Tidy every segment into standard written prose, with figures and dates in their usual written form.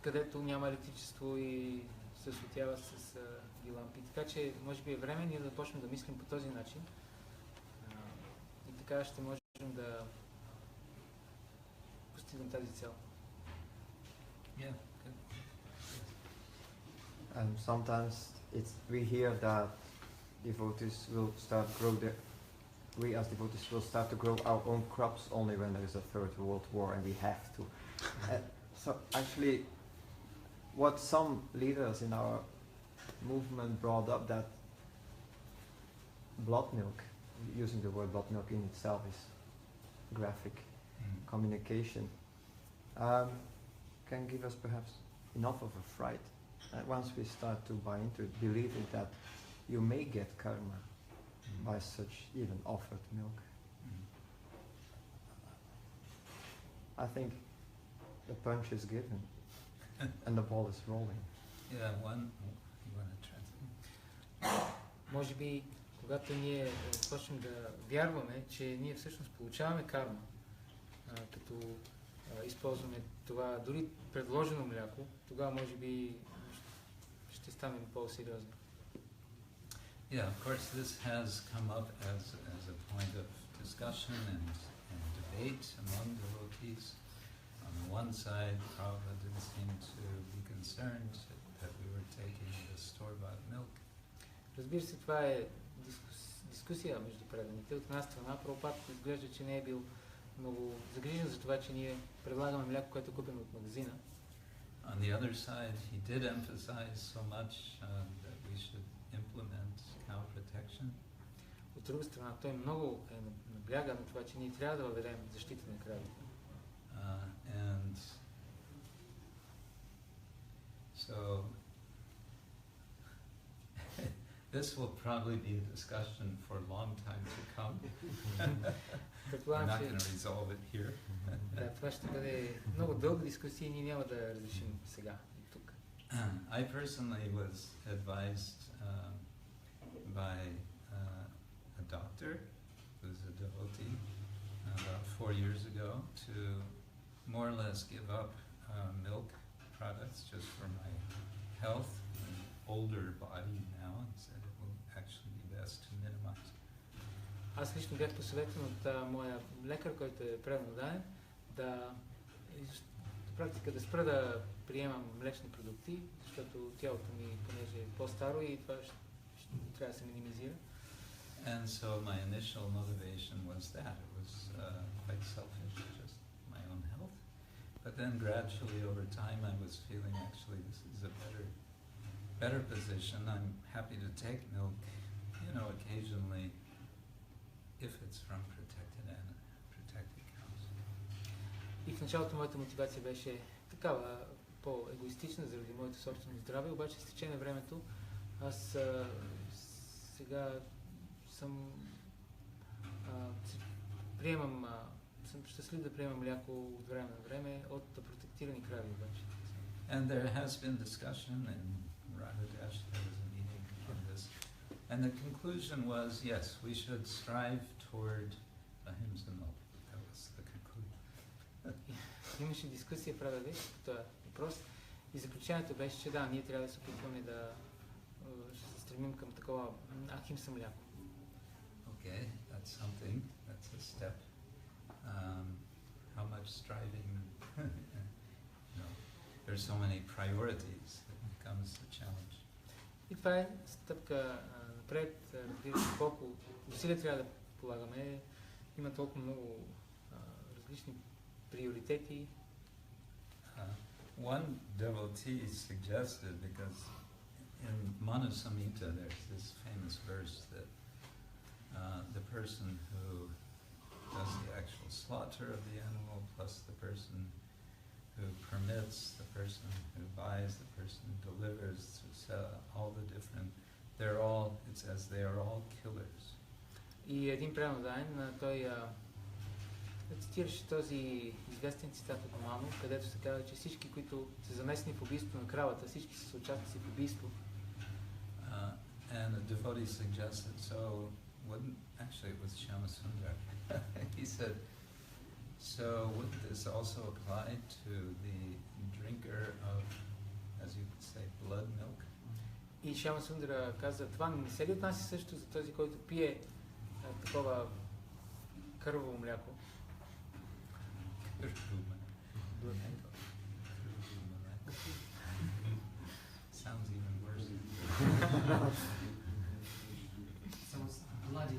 където няма електричество и се осветява с ги лампи. Така че може би е време ние да почнем да мислим по този начин и така ще можем да постигнем тази цел. Yeah. And sometimes we hear that devotees will start we as devotees will start to grow our own crops only when there is a third world war and we have to. So actually, what some leaders in our movement brought up, that blood milk, using the word blood milk in itself is graphic communication, can give us perhaps enough of a fright. Once we start to buy into it, believing that you may get karma by such even offered milk. I think the punch is given and the ball is rolling. Yeah, you want to translate? Може би, когато ние почнем да вярваме, че ние всъщност получаваме карма, като използваме това дори предложено мляко, тогава може би ще станем по-сериозни. Yeah, of course this has come up as a point of discussion and debate among devotees. On the one side, Prabhupada didn't seem to be concerned that we were taking the store-bought milk. Разбира се, това е дискусия между преданите. От една страна, Прабхупад изглежда, че не е бил много загрижен за това, че ние предлагаме мляко, което е купено от магазина. On the other side, he did emphasize so much that we should implement cow protection. От друга страна, той много набляга на това, че ние трябва да въведем защита на кравите. And so this will probably be a discussion for a long time to come. We're not going to resolve it here. Да, това ще бъде много дълга дискусия и ние няма да разрешим сега и тук. I personally was advised by a doctor who's a devotee about 4 years ago to more or less give up milk products just for my health, an older body now, and said it will actually be best to minimize. Аз лично бях посъветван от моя лекар, който е преводаен, да практика да спра да приемам млечни продукти, защото тялото ми, понеже е по-старо и това ще трябва да се минимизира. And so my initial motivation was that. It was quite selfish, just my own health. But then gradually over time I was feeling actually this is a better position. I'm happy to take milk, occasionally if it's from protected cows. И в началото моята мотивация беше такава по-егоистична заради моето собствено здраве, обаче с течение на времето аз сега съм щастлив да приемам мляко от време на време от протектирани крави обаче. And there has been discussion in Radhadesh, there was a meeting on this, and the conclusion was yes, we should strive toward Ahimsa Milk. That was the conclusion. Имаше дискусия в Рададеш по този въпрос и заключението беше, че да, ние трябва да се опитваме да се стремим към такова Ахимса мляко. Okay, that's something. That's a step. How much striving? There's so many priorities. It becomes a challenge. И това е стъпка напред. Разбира се, колко усилия трябва да полагаме. Има толкова много различни приоритети. One devotee suggested, because in Manu Samhita there's this famous verse that the person who does the actual slaughter of the animal, plus the person who permits, the person who buys, the person who delivers, all the different, it says they are all killers. И един преводаен, той цитираше този известен цитат от Ману, където се казва, че всички, които са замесени в убийството на кравата, всички са съучастници в убийство. And the devotee suggested, actually it was Shyamasundar, he said, so would this also apply to the drinker of Шяма Сундара каза, това не се ли отнася също за този, който пие такова кърваво мляко? Sounds even worse. Sounds bloody.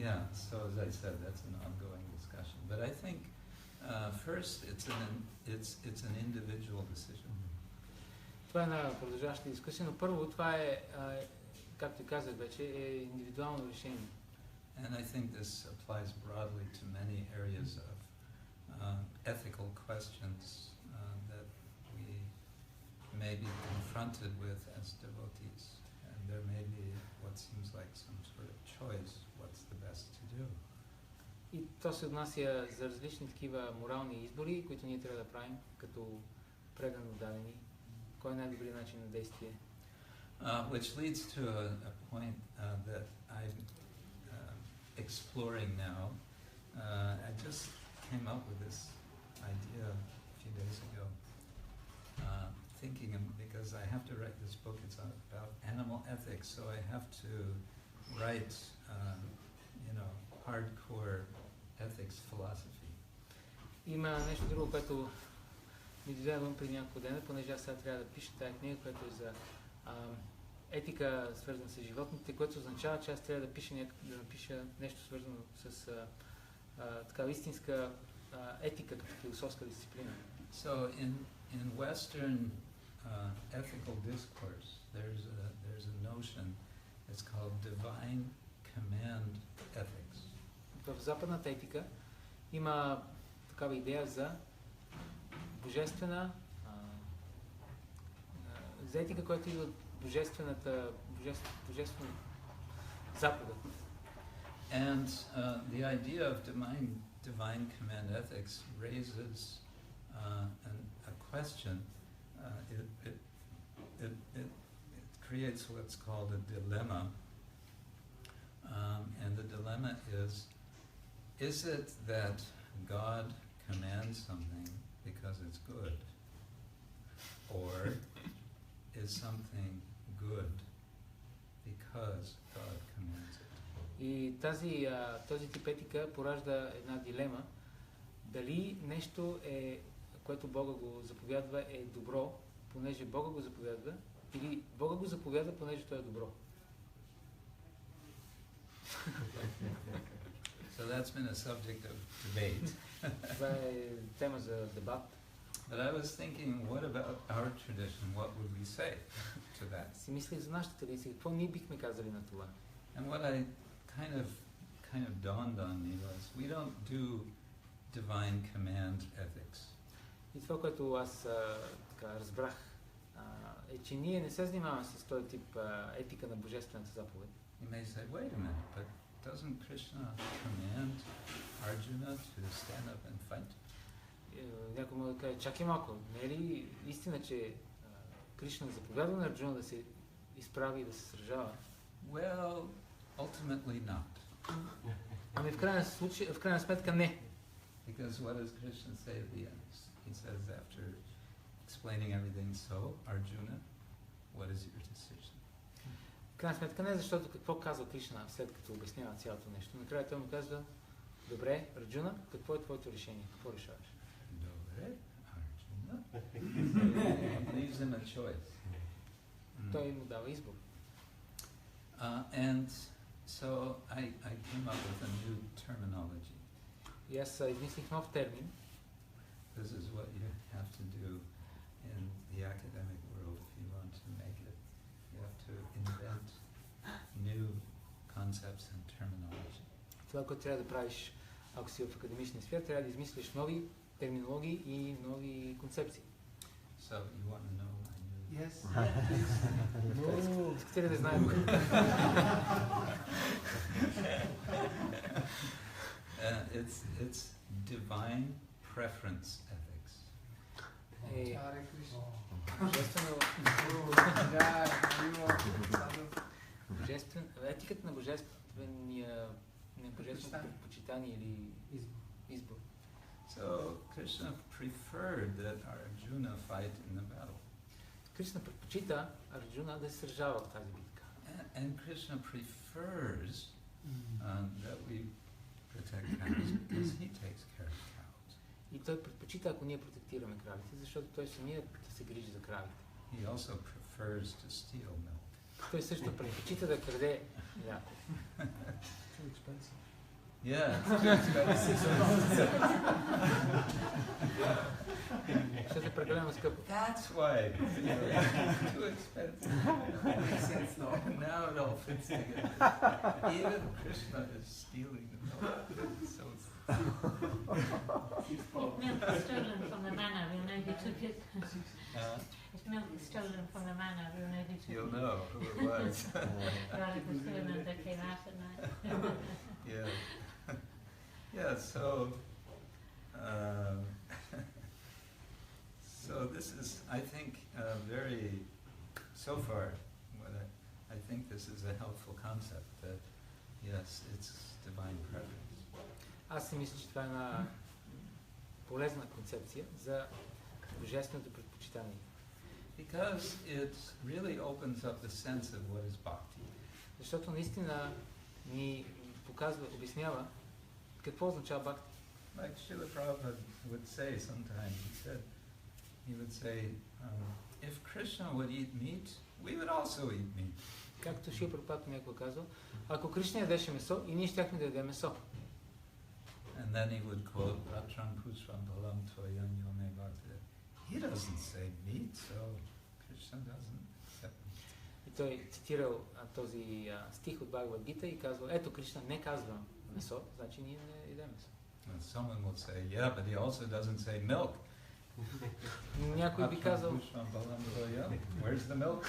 Yeah, so as I said, that's an ongoing discussion. But I think first it's an individual decision. Това е една продължаваща дискусия, но първо това е, както казах вече, е индивидуално решение. And I think this applies broadly to many areas of ethical questions that we may be confronted with as devotees. And there may be what seems like some sort of choice, what's the best to do. И то се отнася за различни такива морални избори, които ние трябва да правим като предан отдадени. Кой е най-добрият начин на действие? Which leads to a point that I'm exploring now. I just came up with this idea a few days ago, thinking because I have to write this book. It's about animal ethics, so I have to write, hardcore ethics philosophy. Има нещо друго, което ми дойде навън преди няколко дена, понеже аз сега трябва да пиша тази книга, която е за етика, свързана с животните, което означава, че аз трябва да напиша нещо свързано с такава истинска етика, като философска дисциплина. So in Western ethical discourse, there's a notion. It's called divine command ethics. В западната етика има такава идея за божествена, за етика, която идва от божествена заповед. And the idea of divine command ethics raises a question. It creates what's called a dilemma. And the dilemma is it that God commands something because it's good? Or is something good because God commands it? И този тип етика поражда една дилема. Дали нещо което Бога го заповядва, е добро, понеже Бога го заповядва, или Бога го заповядва, понеже то е добро. So that's been a subject of debate. Това е тема за дебат. But I was thinking, what about our tradition? What would we say to that? Си мислих за нашата традиция. Какво ние бихме казали на това? And what I kind of dawned on me was, we don't do divine command ethics. И това, което аз разбрах, е, че ние не се занимаваме с този тип етика на божествената заповед. You may say, wait a minute, but doesn't Krishna command Arjuna to stand up and fight? Някой може да каже, чакай малко, не е ли истина, че Кришна заповядва на Арджуна да се изправи и да се сражава? Well, ultimately not. Ами в крайна сметка не. Because what does Krishna say at the end? He says after explaining everything, so Arjuna, what is your decision? В крайна сметка не, защото какво казва Кришна след като обяснява цялото нещо. Накрая той му казва, добре, Арджуна, какво е твоето решение? Какво решаваш? Добре, Арджуна. Leaves him a choice. Той му дава избор. And so I came up with a new terminology. И аз измислих нов термин. This is what you have to do in the academic world if you want to make it. You have to invent new concepts and terminology. Това, което трябва да правиш, ако си в академичния свят, трябва да измислиш нови терминологии и нови концепции. So you want to know my new... Yes. Искате ли да знаем? It's divine preference ethics. Hare Krishna. Етиката на божествения предпочитание или избор. So Krishna preferred that Arjuna fight in the battle. Кришна предпочита Арджуна да се сражава в тази битка. And Krishna prefers that we protect cows because he takes care of cows. И той предпочита, ако ние протектираме кравите, защото той самият се грижи за кравите. He also prefers to steal milk. Той също предпочита да краде мляко. Too expensive. Yeah, it's too expensive. Защото е прекалено скъпо. That's why. Too expensive. Makes sense now. Now it all fits together. Even Krishna is stealing the milk. So If milk is stolen from the manor, we'll know who took it. If milk is stolen from the manor, we'll know who took it. you'll know who it was. Radha Krishnananda came out at night. Yeah. Yeah, so so this is, I think, very, so far, what I think this is a helpful concept, that yes, it's divine preference. Аз си мисля, че това е една полезна концепция за божественото предпочитание. Because it really opens up the sense of what is bhakti. Защото наистина ни показва, обяснява какво означава бхакти. Like Srila Prabhupada would say sometimes, he would say, if Krishna would eat meat, we would also eat meat. Както Шрила Прабхупада някога казал, ако Кришна ядеше месо, и ние щяхме да ядем месо. And then he would quote Ratram Pushram Balam Toyam Yome Bhakti. He doesn't say meat, so Krishna doesn't accept meat. И той цитирал този стих от Бхагавад Гита и казва, ето Кришна не казва месо, значи ние не ядем месо. And someone would say, yeah, but he also doesn't say milk. Някой би казал, Pushram Balam Toyam, where's the milk?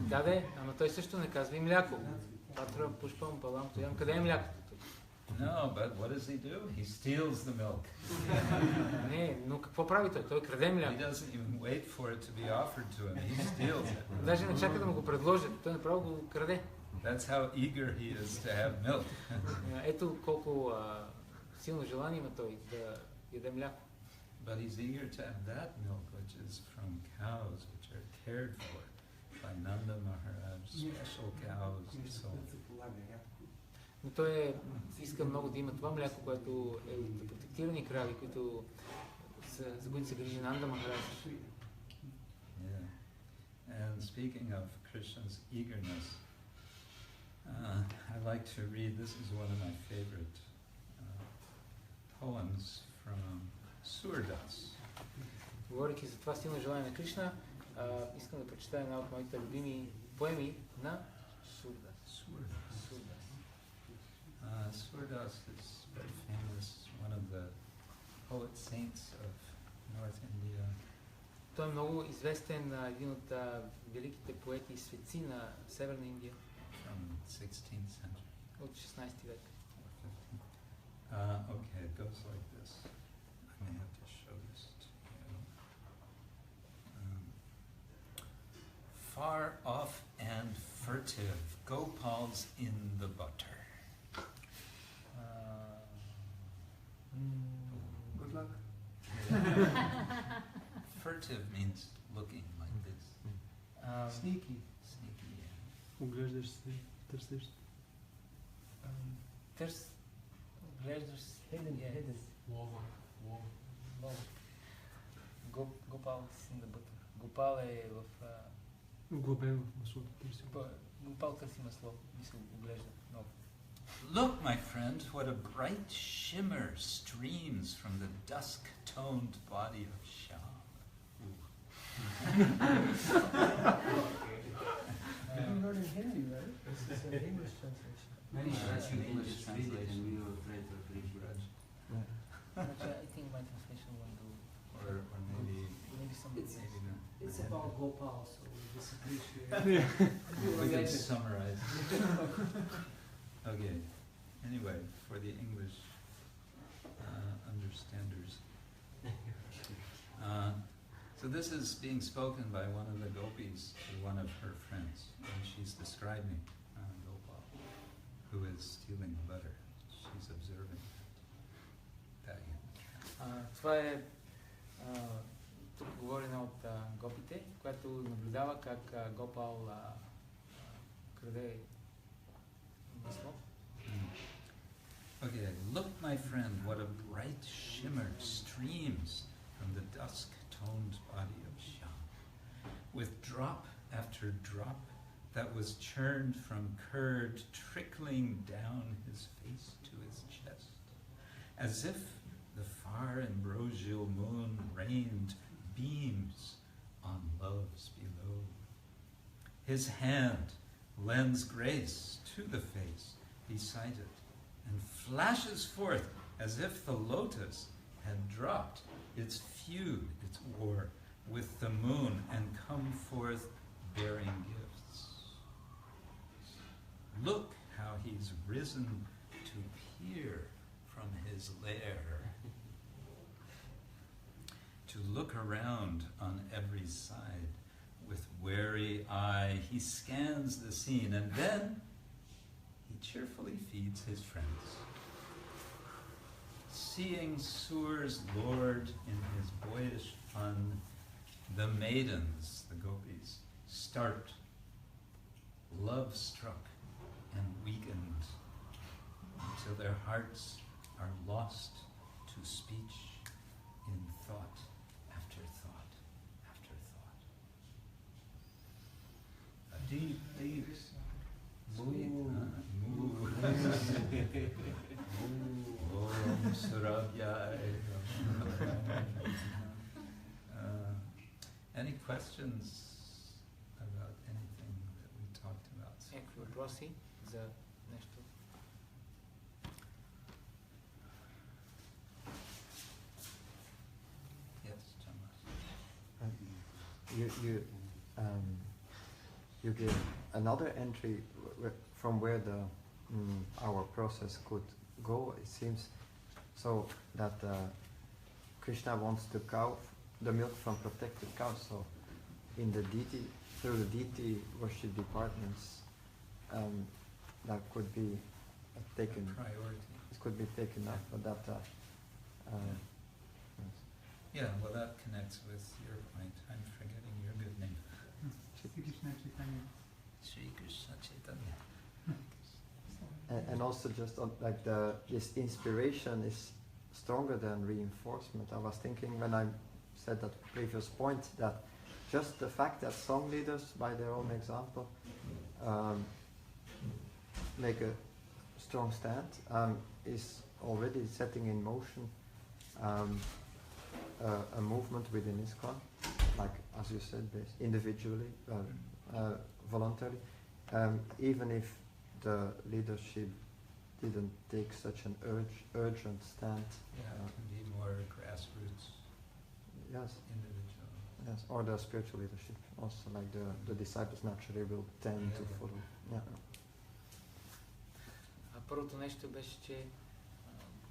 да, ама той също не казва и мляко. Патра Пушпам Балам Тоям, къде е млякото тук? No, but what does he do? He steals the milk. Не, но какво прави той? Той краде He мляко. doesn't even wait for it to be offered to him. He steals it. Даже не чака да му го предложат, той направо го краде. That's how eager he is to have milk. Ето колко силно желание има той да яде мляко. But he's eager to have that milk, which is from cows, which are cared for by Nanda Maharaj, special cows and so on. Но той иска много да има това мляко, което е от протектирани крави, за които се грижи Нанда Махарадж. Yeah. And speaking of Krishna's eagerness, I like to read, this is one of my favorite poems from Surdas. Говорейки за това силно желание на Кришна, искам да прочета една от моите любими поеми на Сурдас. Surdas is very famous, one of the poet saints of North India. Той е много известен, един от великите поети и светци на Северна Индия From 16th century. от 16 век. Okay, it goes like this. I may have to show this to you. Far off and furtive, Gopal's in the butter. Good luck. Furtive means looking like this. Sneaky. Sneaky, yeah. Оглеждаш се, търсиш. Глеждаш hidden. Гопал is in the butter. Гопал е в... Глобен в маслото търси. Гопал търси масло и се оглежда много. Look, my friend, what a bright shimmer streams from the dusk-toned body of Shyam. You learn in Hindi, right? This is an English translation. Many English translation, we will try to appreciate. I think my translation won't do. Or maybe Some It's- maybe not. It's about Gopal, so we just appreciate We can summarize. Okay. Anyway, for the English understanders. So this is being spoken by one of the gopis to one of her friends, and she's describing Gopal, who is stealing butter. She's observing that. Това е, тук говори една от гопите, която наблюдава как Гопал краде масло. Okay, look, my friend, what a bright shimmer streams from the dusk-toned body of Shyam, with drop after drop that was churned from curd trickling down his face to his chest, as if the far ambrosial moon rained beams on loves below. His hand lends grace to the face beside it, and flashes forth as if the lotus had dropped its feud, its war, with the moon and come forth bearing gifts. Look how he's risen to peer from his lair, to look around on every side. With wary eye he scans the scene, and then he cheerfully feeds his friends. Seeing Sur's lord in his boyish fun, the maidens, the gopis, start, love-struck and weakened, until their hearts are lost to speech in thought after thought after thought. A deep, deep sweet, Om Surabhyai. Any questions about anything that we talked about? Някакви въпроси за нещо? Yes, Thomas. You give another entry from where the our process could go. It seems so that Krishna wants the milk from protected cows. So in the deity, through the deity worship departments, that could be taken. Priority. It could be taken up, but that. Yeah, well, that connects with your point. I'm forgetting your good name. Shri Krishna Chaitanya. Shri Krishna Chaitanya. And also just on, like this inspiration is stronger than reinforcement. I was thinking when I said that previous point that just the fact that song leaders, by their own example, make a strong stand is already setting in motion a movement within ISKCON, like as you said, individually, voluntarily, even if the leadership didn't take such an urgent stand. Yeah, it can be more grassroots, Yes, individual. yes, or the spiritual leadership. Also, like the disciples naturally will tend to follow. Yeah. Първото нещо беше, че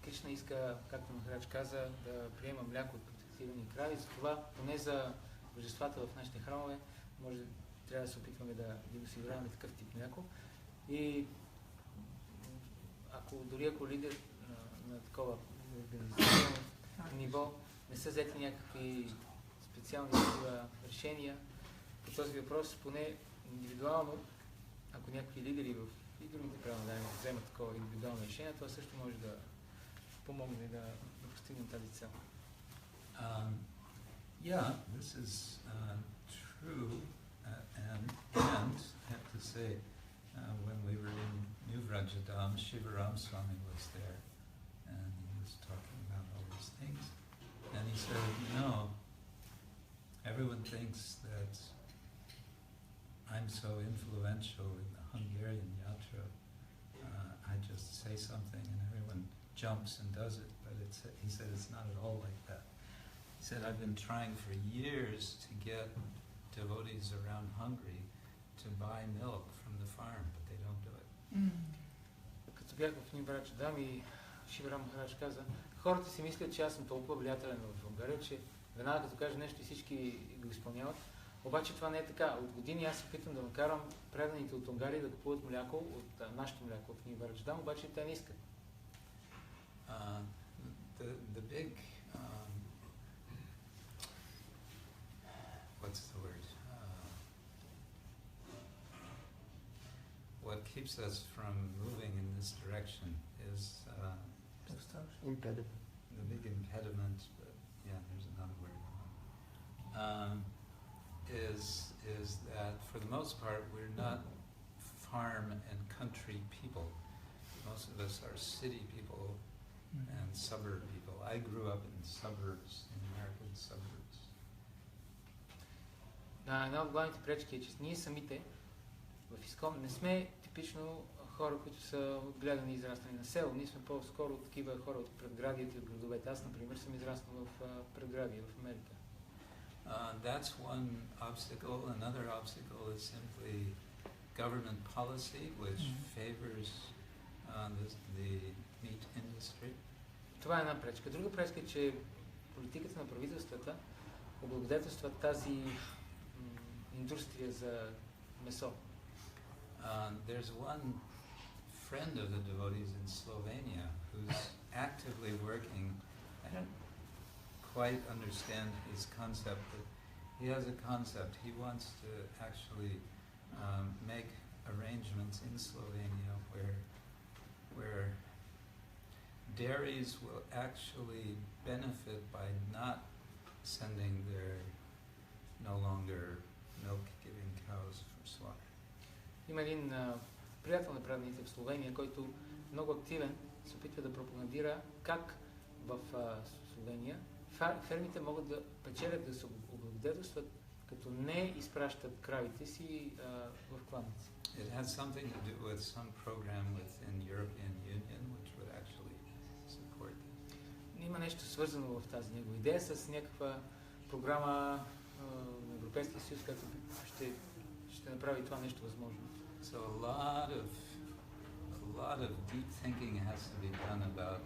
Кришна иска, както Махарадж каза, да приема мляко от протектирани крави. Затова, поне за божествата в нашите храмове, трябва да се опитваме да осигуряваме такъв тип мляко. И ако лидер на такова организационно ниво не са взети някакви специални решения по този въпрос, поне индивидуално, ако някакви лидери в и другите правонадаеми вземат такова индивидуално решение, това също може да помогне да постигнем тази цел. Yeah, this is true, and I have to say, when we were in New Vrajadam, Shivaram Swami was there, and he was talking about all these things, and he said, everyone thinks that I'm so influential in the Hungarian yatra. I just say something and everyone jumps and does it, but he said it's not at all like that. He said, I've been trying for years to get devotees around Hungary to buy milk from the farm, but they don't do it. Като бях в Ню Vrajadam и Шиварам Махарадж каза, хората си мислят, че аз съм толкова влиятелен в България, че веднага като кажа нещо и всички го изпълняват. Обаче това не е така. От години аз се опитвам да накарам преданите от Унгария да купуват мляко от нашето мляко в Ню Vrajadam, обаче те не искат. The big keeps us from moving in this direction is Impediment. the big impediment, but yeah, there's another word. Is that for the most part we're not farm and country people. Most of us are city people and suburb people. I grew up in suburbs, in American suburbs. Една от главните пречки е, че ние самите в ИСКОН не сме типично хора, които са отгледани и израснали на село. Ние сме по-скоро такива хора от предградията и от градовете. Аз, например, съм израснал в предградие в Америка. That's one obstacle. Another obstacle is simply government policy, which favors the meat industry. Това е една пречка. Друга пречка е, че политиката на правителствата облагодетелства тази индустрия за месо. There's one friend of the devotees in Slovenia who's actively working. I don't quite understand his concept, but he has a concept. He wants to actually make arrangements in Slovenia where dairies will actually benefit by not sending their no longer milk-giving cows for slaughter. Има един приятел на праведните в Словения, който много активен се опитва да пропагандира как в Словения фермите могат да печелят, да се облагодетелстват, като не изпращат кравите си в кланици. It has something to do with some program within European Union which would actually support this. Има нещо свързано в тази негова идея с някаква програма на Европейския съюз, която ще направи това нещо възможно. So a lot of deep thinking has to be done about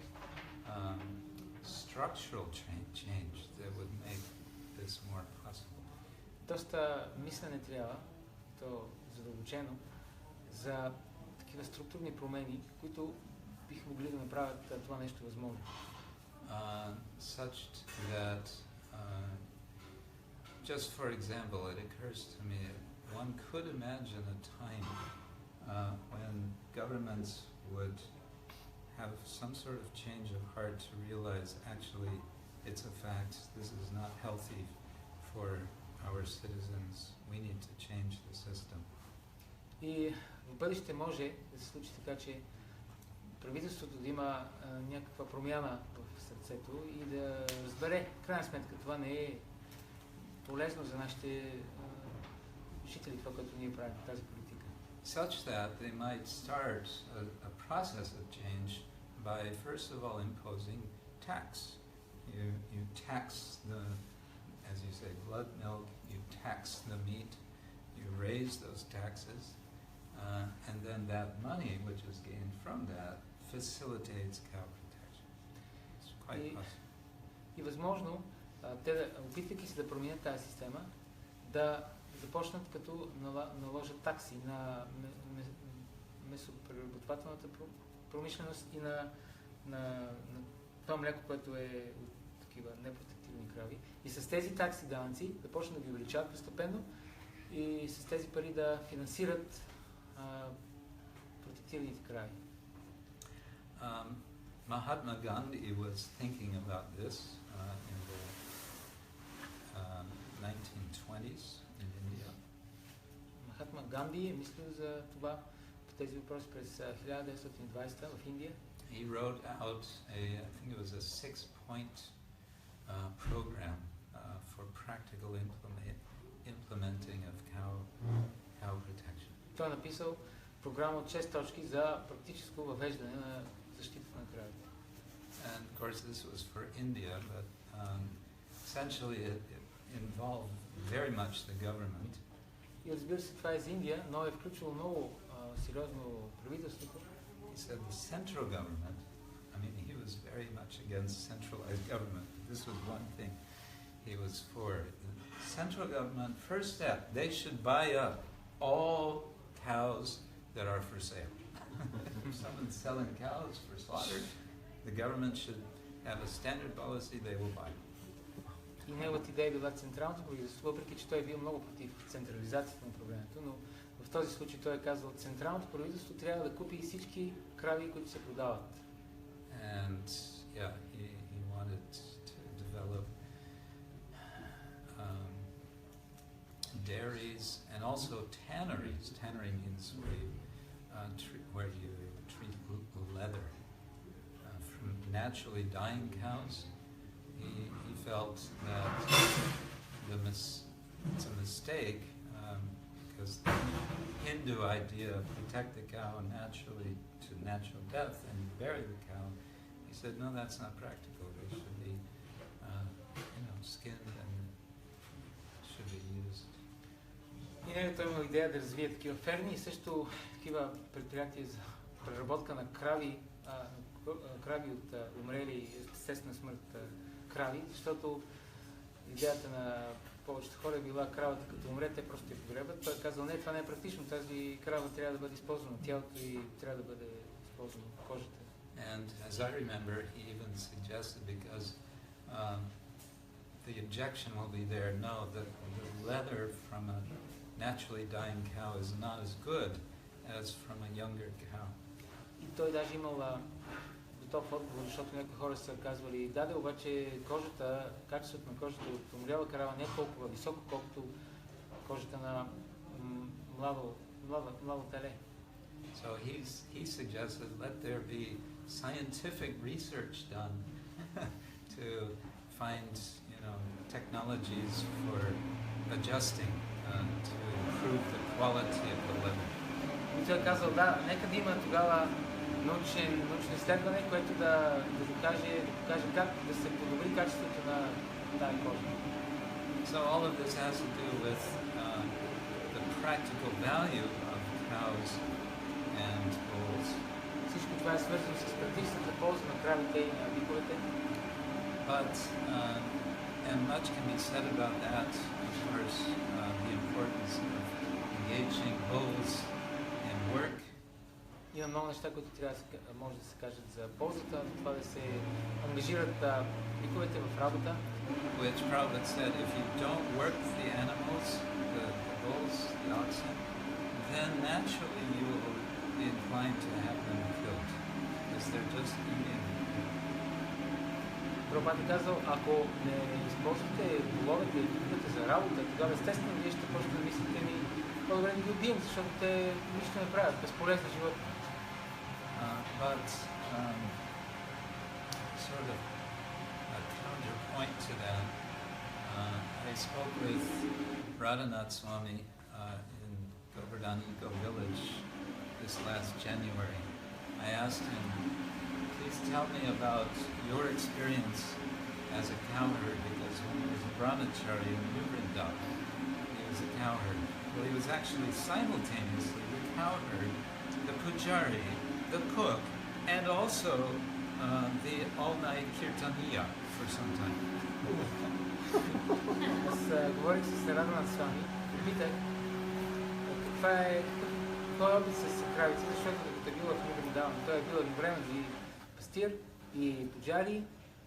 structural change that would make this more possible. Доста мислене трябва, то задълбочено, за такива структурни промени, които бих могли да направят това нещо възможно. Such that, just for example, it occurs to me, one could imagine a time when governments would have some sort of change of heart to realize actually it's a fact, this is not healthy for our citizens, we need to change the system. И в бъдеще може да се случи така, че правителството да има някаква промяна в сърцето и да разбере, в крайна сметка, това не е полезно за нашите жители, това, което ние правим, тази политика. Such that they might start a process of change by first of all imposing tax. You tax the, as you say, blood milk, you tax the meat, you raise those taxes, and then that money which is gained from that facilitates cow protection. It's quite possible. И възможно, те, опитвайки се да променят тази система, да започнат като наложат такси на месопреработвателната промишленост и на това мляко, което е от такива непротективни крави. И с тези такси данъци да почнат да ги увеличават постепенно и с тези пари да финансират протективните крави. Mahatma Gandhi was thinking about this in the 1920s in India. Махатма Ганди е мислил за това по тези въпроси през 1920 в Индия. He wrote out I think it was a 6-point program for practical implementing of cow protection. Той е написал програма от 6 точки за практическо въвеждане на защита на кравите. And of course this was for India, but essentially it involved very much the government. И разбира се, това е за Индия, но е включило много сериозно правителството. He said the central government, I mean he was very much against centralized government. This was one thing he was for. The central government, first step, they should buy up all cows that are for sale. If someone's selling cows for slaughter, the government should have a standard policy, they will buy them. И неговата идея била централното правителство, въпреки че той е бил много против централизацията на управлението, но В този случай той е казал, централното правителство трябва да купи всички крави, които се продават. And yeah, he wanted to develop dairies and also tanneries. Tannery means where you treat leather from naturally dying cows. He felt that it's a mistake because the Hindu idea of protect the cow naturally to natural death and bury the cow. He said, no, that's not practical. They should be, skinned and should be used. И него той имал идея да развие такива ферми и също такива предприятия за преработка на крави, крави от умрели естествена смърт крави, защото идеята на повечето хора е била кравата като умре, те просто я погребат. Той е казал, не, това не е практично, тази крава трябва да бъде използвана, тялото и трябва да бъде използвана кожата. And as I remember, he even suggested, because the objection will be there, no, the leather from a naturally dying cow is not as good as from a younger cow. И той даже имал готов отговор, защото някои хора са казвали, даде обаче кожата, качеството на кожата от умряла крава не е толкова високо, колкото кожата на младо теле. So he suggested, let there be scientific research done to find, technologies for adjusting to improve the quality of the leather. И той е казал, да, нека да има тогава научно изследване, което да покаже как да се подобри качеството на тази кожа. So all of this has to do with the practical value of cows and bulls. Всичко това е свързано с практичната полза на кравите и на биковете. But and much can be said about that, of course, the importance of engaging bulls in work. Има много неща, които може да се кажат за ползата, за това да се ангажират биковете в работа. Which Prabhupada said, if you don't work the animals, the bulls, the oxen, then naturally you will be inclined to have them killed, because they're just eating. Прабхупада е казал, ако не използвате воловете и биковете за работа, тогава естествено вие ще почнете да мислите ми, по-добре да ги убием, защото те нищо не правят, безполезно живот. But sort of a counterpoint to that, I spoke with Radhanath Swami in Govardhan Eco Village this last January. I asked him, please tell me about your experience as a cowherd, because when he was a brahmachari in New Vrindavan, he was a cowherd. Well, he was actually simultaneously the cowherd, the pujari, the cook, and also the all-night kirtaniya for some time. Аз говорих с Радханат Свами и питах какъв е опит с кравици, защото докато е бил в New Vrindavan, той е бил едновременно и пастир, и пуджари,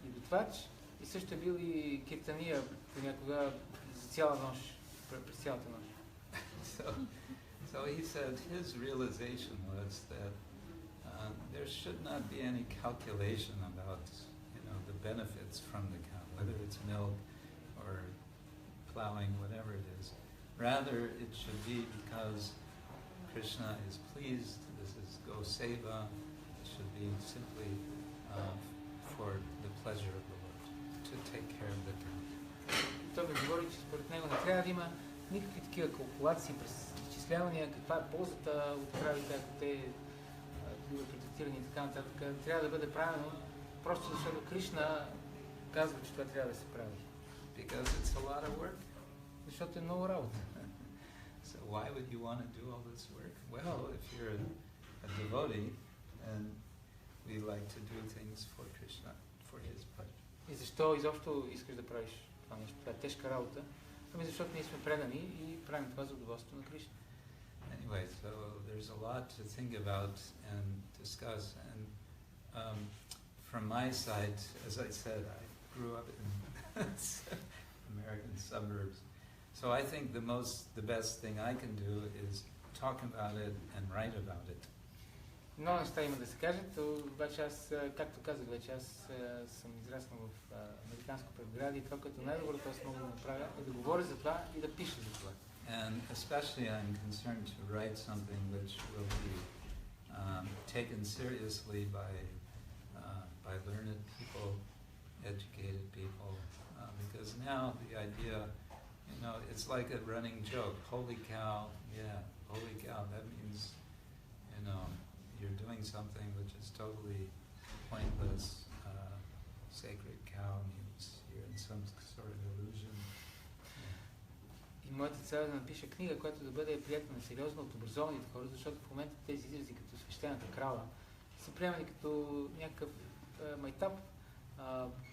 и готвач, и също е бил и киртания понякога за цяла нощ, през цялата нощ. So he said his realization was that there should not be any calculation about, the benefits from the cow, whether it's milk or plowing, whatever it is. Rather, it should be because Krishna is pleased. This is Go Seva. It should be simply for the pleasure of the Lord, to take care of the cow. Той ми говори, че според него не трябва да има никакви такива калкулации, изчислявания, каква е ползата от кравите, ако те биват протектирани и така нататък. Трябва да бъде правено, просто защото Кришна казва, че това трябва да се прави. Because it's a lot of work. Защото е много работа. So why would you want to do all this work? Well, if you're a devotee, and we like to do things for Krishna, for his pleasure. И защо изобщо искаш да правиш това нещо? Това е тежка работа. Ами защото ние сме предани и правим това за удоволствието на Кришна. Anyway, so there's a lot to think about and discuss. And from my side, as I said, I grew up in American suburbs. So I think the best thing I can do is talk about it and write about it. Много неща има да се кажат, обаче аз, както казах вече, аз съм израснал в американско предградие и това, което най-доброто аз мога да направя е да говоря за това и да пиша за това. And especially I'm concerned to write something which will be taken seriously by learned people, educated people, because now the idea, you know, it's like a running joke. Holy cow, yeah, holy cow, that means, you know, you're doing something which is totally pointless. Sacred cow means you're in some sort of illusion. И моята цел е да напиша книга, която да бъде приятна сериозно от образованите хора, защото в момента тези изрази като свещената крава са приемани като някакъв майтап,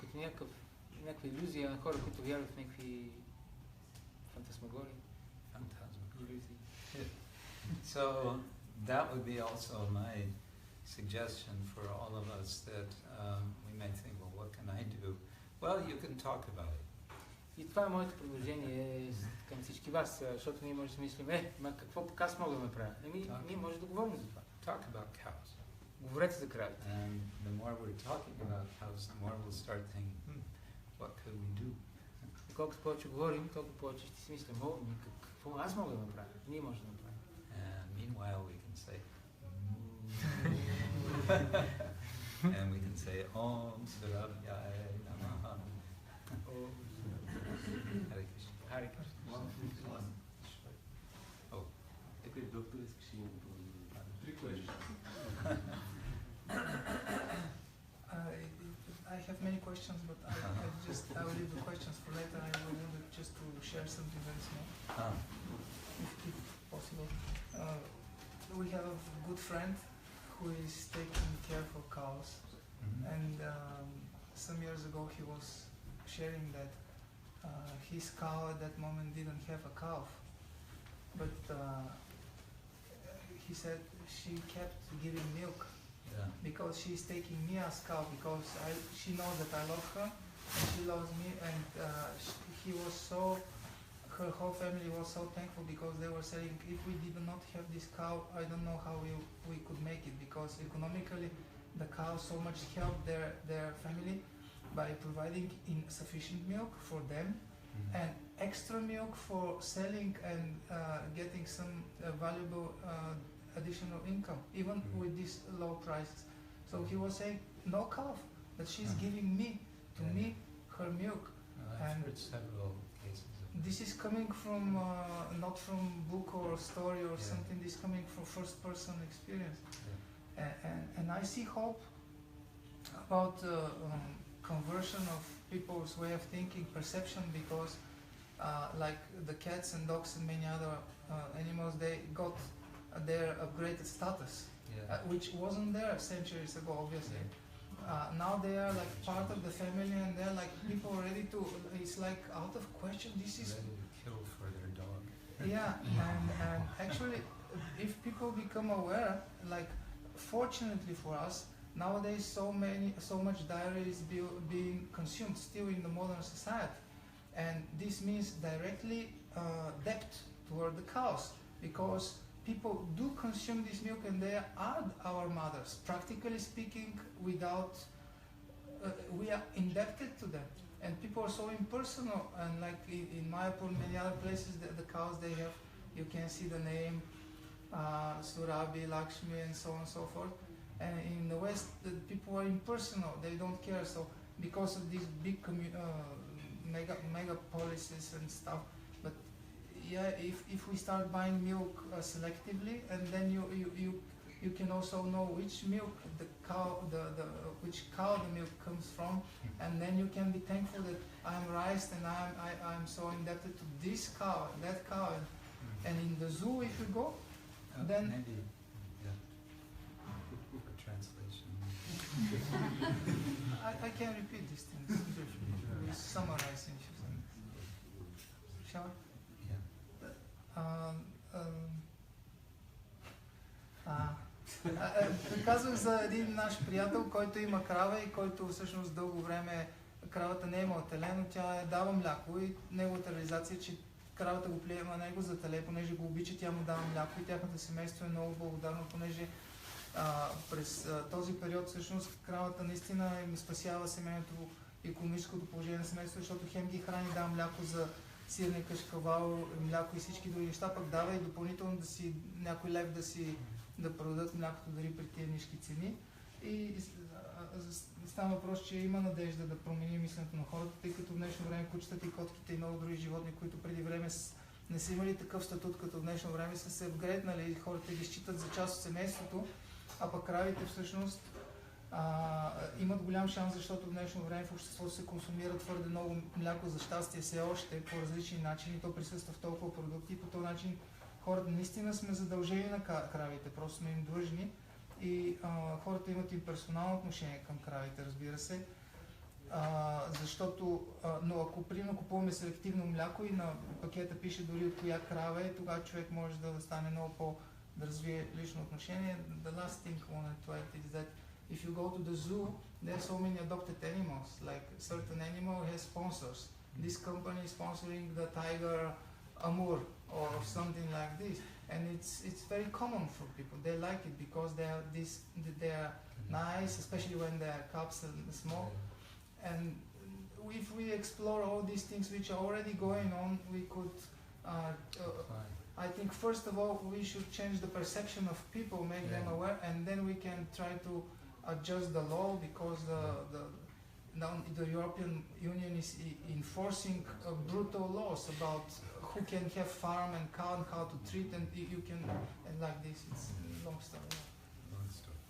като някаква илюзия на хора, които вярват в някакви фантасмагории. So that would be also my suggestion for all of us that we may think, well, what can I do? Well, you can talk about it. И това е моето предложение към всички вас, защото ние може да си мислим, какво пък аз мога да направя? Ние може да говорим за това. Talk about cows. Говорете за кравите. And the more we're talking about cows, the more we'll start thinking, what could we do? Колкото повече говорим, толкова повече ще си мислим, какво аз мога да направя? Ние може да направим. And meanwhile we can say, and we can say, Om Surabhyaya Namaha. Hare Krishna. Hare Krishna. Oh. Doctor is Krishna. 3 questions. I have many questions, but I will leave the questions for later. I wanted just to share something very small, if possible. We have a good friend who is taking care for cows, and some years ago he was sharing that his cow at that moment didn't have a calf, but he said she kept giving milk. Yeah. Because she's taking me as cow, because she knows that I love her and she loves me, and her whole family was so thankful because they were saying, if we did not have this cow, I don't know how we could make it, because economically the cow so much helped their family by providing insufficient milk for them and extra milk for selling and getting some valuable additional income, even with these low prices. So he was saying, no calf, but she's giving me her milk. I've heard several cases of this is coming from, not from book or story or something, this is coming from first person experience. Yeah. And I see hope about conversion of people's way of thinking, perception, because like the cats and dogs and many other animals, they got their upgraded status, which wasn't there centuries ago, obviously. Now they are like part of the family, and they're like people ready to, it's like out of question, this is... ready to kill for their dog. Yeah, and actually, if people become aware, like fortunately for us, nowadays so much dairy is being consumed still in the modern society. And this means directly debt toward the cows, because people do consume this milk and they are our mothers. Practically speaking, we are indebted to them. And people are so impersonal, and like in Mayapur, many other places, the cows they have, you can see the name, Surabhi, Lakshmi, and so on and so forth. And in the West, the people are impersonal, they don't care. So because of these big mega policies and stuff, but yeah, if we start buying milk selectively, and then you can also know which milk which cow the milk comes from, and then you can be thankful that I'm raised and I'm so indebted to this cow, that cow, and in the zoo if you go, then maybe for translation. I can repeat these things. We summarize in shall Казвах за един наш приятел, който има крава и който всъщност дълго време кравата не е имала теле, но тя дава мляко и неговата реализация е, че кравата го приема него за теле, понеже го обича, тя му дава мляко и тяхното семейство е много благодарно, понеже през този период всъщност кравата наистина им спасява семейното, икономическото положение на семейството, защото хем ги храни, дава мляко за сирне, кашкавал, мляко и всички други неща, пък дава и допълнително да си някой лев да продадат млякото дори при тия нишки цени. И става въпрос, че има надежда да промени мисленето на хората, тъй като в днешно време кучетата и котките и много други животни, които преди време не са имали такъв статут, като в днешно време са се вгретнали и хората ги считат за част от семейството, а пък кравите всъщност имат голям шанс, защото в днешно време в обществото се консумира твърде много мляко, за щастие все още по различни начини, то присъства в толкова продукти и по този начин хората наистина сме задължени на кравите, просто сме им длъжни и хората имат и персонално отношение към кравите, разбира се, защото, но ако примерно купуваме селективно мляко и на пакета пише дори от коя крава е, тогава човек може да стане много да развие лично отношение. The last thing I wanted to add is that if you go to the zoo, there are so many adopted animals. Like a certain animal has sponsors. This company is sponsoring the tiger Amur or something like this, and it's very common for people. They like it because they are nice, especially when they are cubs and small. And if we explore all these things which are already going on, we could. I think first of all we should change the perception of people, make them aware, and then we can try to adjust the law, because the European Union is enforcing brutal laws about who can have farm and cow and how to treat, and you can, and like this, it's a long story. Long story.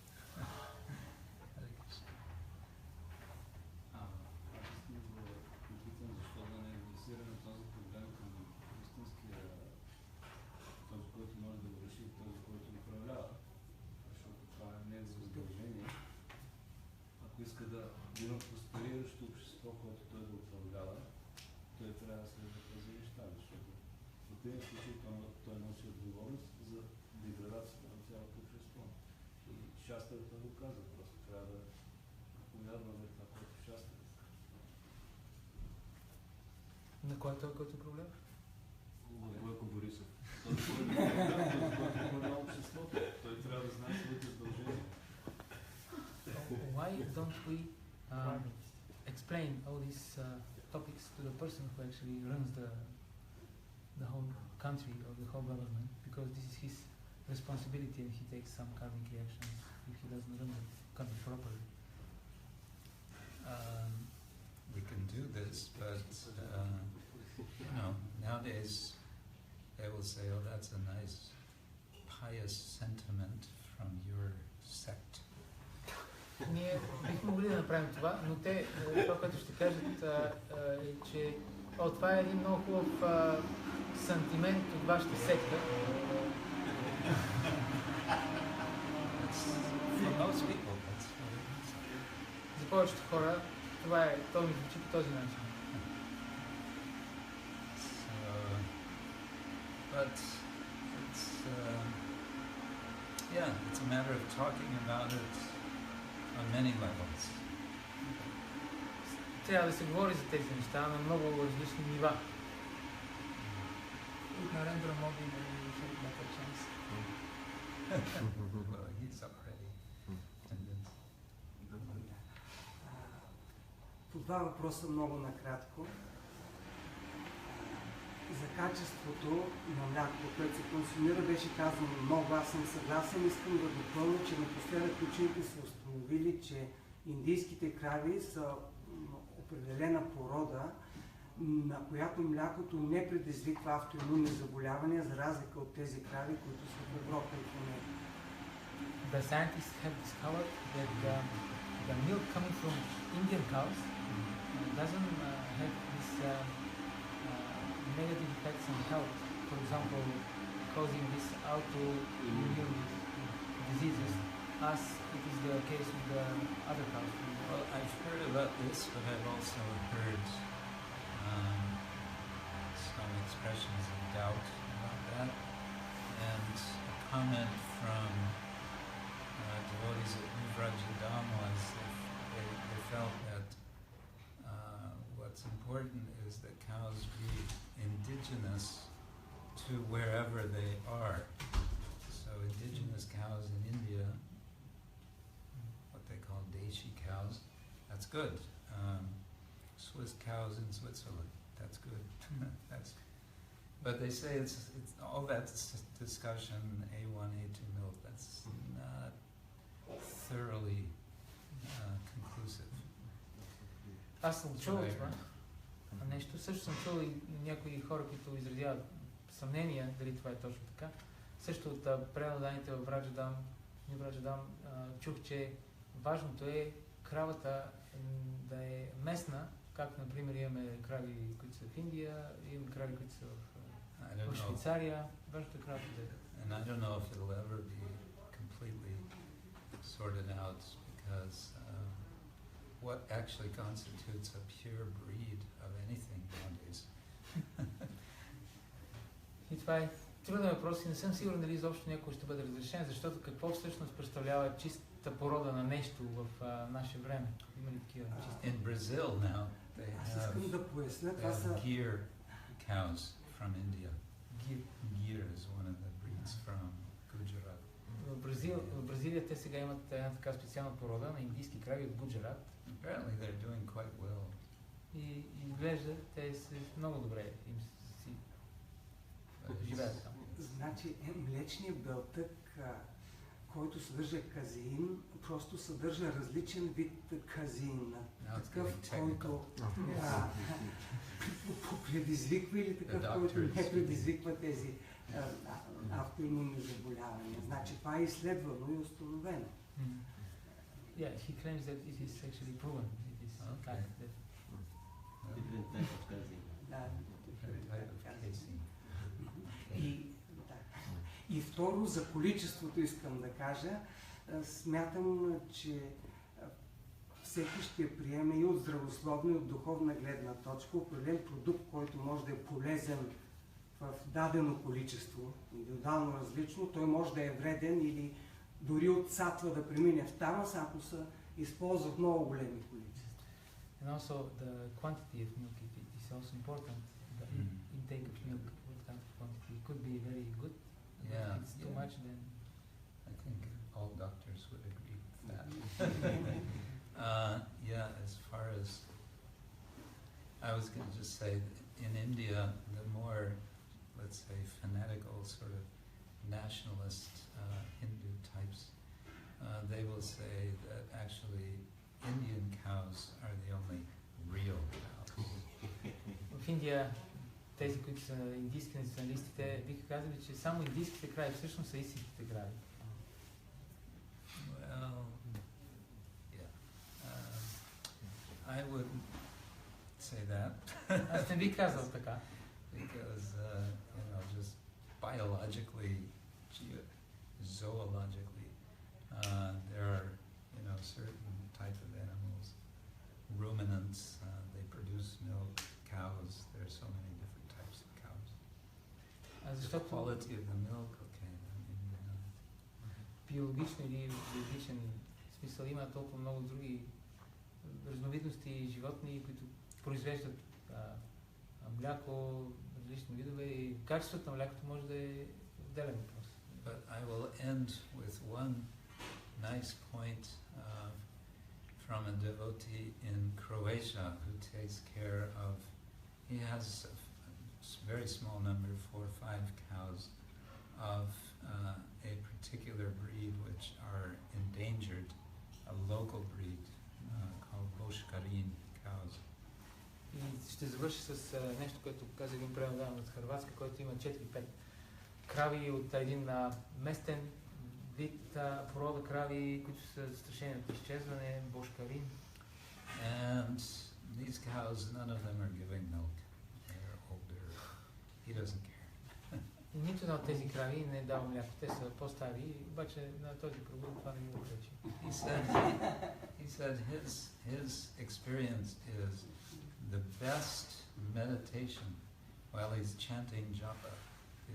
Иска да има проспериращо общество, което той да управлява, той трябва да следва тези неща, защото в противен случай той носи отговорност за деградацията на цялото общество. И щастието го казва, просто трябва да повярваме това, което щастието. На кой е той, който управлява? Бойко Борисов. Този, който управлява обществото, той трябва да знае своите задължения. Why don't we explain all these topics to the person who actually runs the whole country or the whole government? Because this is his responsibility, and he takes some karmic reactions if he doesn't run the country properly. We can do this, but nowadays they will say, "Oh, that's a nice, pious sentiment from your sect." Ние бихме могли да направим това, но те, това, което ще кажат, е, че това е един много хубав сантимент от вашата секта. За повечето хора това ми звучи по този начин. But it's a matter of talking about it on many levels. Трябва да се говори за тези неща на много различни нива. With Narendra Modi, maybe we should get a chance. Well, he's already convinced. По два въпроса много накратко. За качеството на млякото, което се консумира, беше казано много. Аз съм съгласен. Искам да допълня, че напоследък учените са установили, че индийските крави са определена порода, на която млякото не предизвиква автоимунни заболявания, за разлика от тези крави, които са в Европа и в Америка. The scientists have discovered that the milk coming from Indian cows doesn't have this negative effects on health. For example, causing these autoimmune diseases, as it is the case with the other cows. Well, I've heard about this, but I've also heard some expressions of doubt about that. And a comment from devotees at Vrajadam was they felt that what's important important is that cows be indigenous to wherever they are. So indigenous cows in India, what they call Deshi cows, that's good. Swiss cows in Switzerland, that's good. But they say it's all that discussion, A1, A2 milk, that's not thoroughly conclusive. Аз съм чул това нещо. Също съм чул и някои хора, които изразяват съмнения дали това е точно така. Също от пренаданите в Враджадам чух, че важното е кравата да е местна, както например имаме крави, които са в Индия, имаме крави, които са в Швейцария. Важното е кравата да е. And I don't know if it'll ever be completely sorted out because what actually constitutes a pure breed of anything nowadays. И това е труден въпрос и не съм сигурен дали изобщо някой ще бъде разрешен, защото какво всъщност представлява чиста порода на нещо в наше време? Има ли такива чисти? In Brazil now, they have gear cows from India. Gear is one of the breeds from Gujarat. В Бразилия те сега имат една така специална порода на индийски крави от Гуджарат. Apparently they're doing quite well. И изглежда те са много добре им си живеят там. Значи млечният белтък, който съдържа казеин, просто съдържа различен вид казеин. Такъв, който предизвиква или такъв, който не предизвиква тези автоимунни заболявания. Значи това е изследвано и установено. Yeah, he claims that it is actually proven. It is fact that Different type of casein. Different type of casein. И второ, за количеството искам да кажа, смятам, че всеки ще приеме и от здравословна и от духовна гледна точка определен продукт, който може да е полезен в дадено количество, индивидуално различно, той може да е вреден или дори от сатва да премине в тамас, ако се използва в много големи количества. And also the quantity of milk is also important. The intake of milk, what kind of quantity, it could be very good. Yeah, If it's too much, then I think all doctors would agree with that. Yeah, as far as I was going to just say, in India, the more, let's say, fanatical sort of nationalist Hindu types, they will say that actually Indian cows are the only real cows. в Индия тези, които са индийски националисти, те биха казали, че само индийските крави всъщност са истинските крави. Well, yeah. I wouldn't say that. Аз не бих казал така. Because, just biologically, zoologically, there are, certain type of animals, ruminants, they produce milk, cows, there are so many different types of cows. The quality of the milk, okay, биологично или биологичен смисъл има толкова много други разновидности животни, които произвеждат мляко, различни видове и качеството на млякото може да е отделен въпрос. But I will end with one nice point from a devotee in Croatia who takes care of, he has a very small number, 4 or 5 cows of a particular breed which are endangered, a local breed called Bulgarian cows. И ще завърши с нещо, което каза един преводан от Хърватска, който има 4-5 крави от един местен вид порода крави, които са застрашени от изчезване, Bulgarian. And these cows, none of them are giving milk. They're older. He doesn't care. И нито една от тези крави не дава мляко. Те са по-стари, обаче на този проблем това не го пречи. He said his experience is the best meditation while he's chanting japa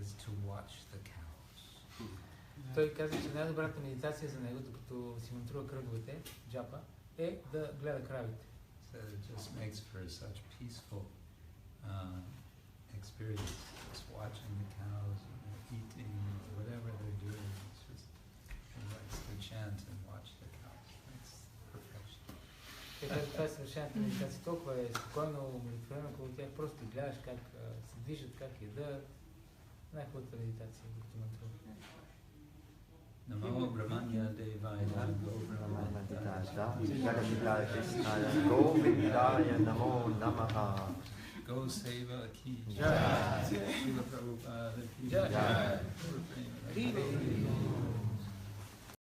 is to watch the cows. Той каза, че най-добрата медитация за него, докато си мантрува кръговете, джапа, е да гледа кравите. said it just makes for such peaceful experience. Just watching the cows and they're eating or whatever they're doing. It's just he likes to chant and watch the cows. That's perfection. Това е съвършената медитация. Толкова е спокойно, умиротворено около тях. Просто гледаш как се движат, как ядат. Най-хубавата медитация, докато мантрува. Namo Brahmanya Devaya Namo Brahmanya Jagaditai Krishnaya Govindaya Namo Namaha. Go Seva Ki Jai. Srila Prabhupada Ki Jai.